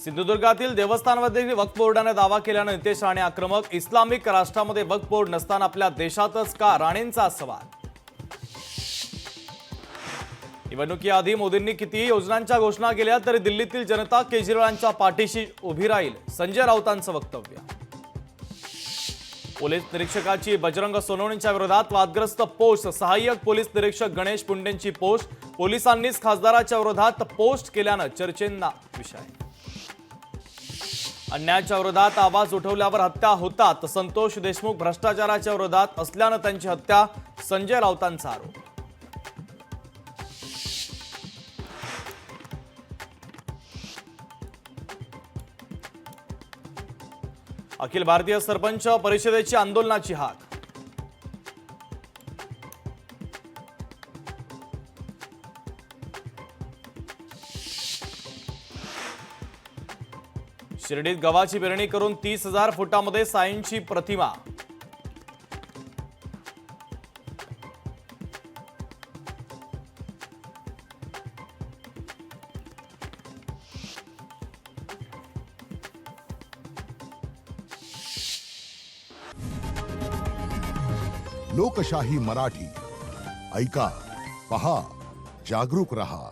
सिंधुदुर्गातील देवस्थानमध्ये वक्फ बोर्डाने दावा केल्याने नितेश राणे आक्रमक। इस्लामिक राष्ट्रामध्ये वक्फ बोर्ड नसताना आपल्या देशातच का, राणेंचा सवाल। निवडणुकीआधी मोदींनी कितीही योजनांच्या घोषणा केल्या तरी दिल्लीतील जनता केजरीवालांच्या पाठीशी उभी राहील, संजय राऊतांचं वक्तव्य। पोलीस निरीक्षकाची बजरंग सोनवणेंच्या विरोधात वादग्रस्त पोस्ट। सहाय्यक पोलीस निरीक्षक गणेश पुंडेंची पोस्ट। पोलिसांनीच खासदाराच्या विरोधात पोस्ट केल्यानं चर्चेंना विषय। अन्यायाच्या विरोधात आवाज उठवल्यावर हत्या होतात। संतोष देशमुख भ्रष्टाचाराच्या विरोधात असल्यानं त्यांची हत्या, संजय राऊतांचा आरोप। अखिल भारतीय सरपंच परिषदेची आंदोलनाची हाक। शिर्डीत गव्हाची पेरणी करून 30,000 फुटामध्ये साईंची प्रतिमा। लोकशाही मराठी ऐका, पहा, जागरूक रहा।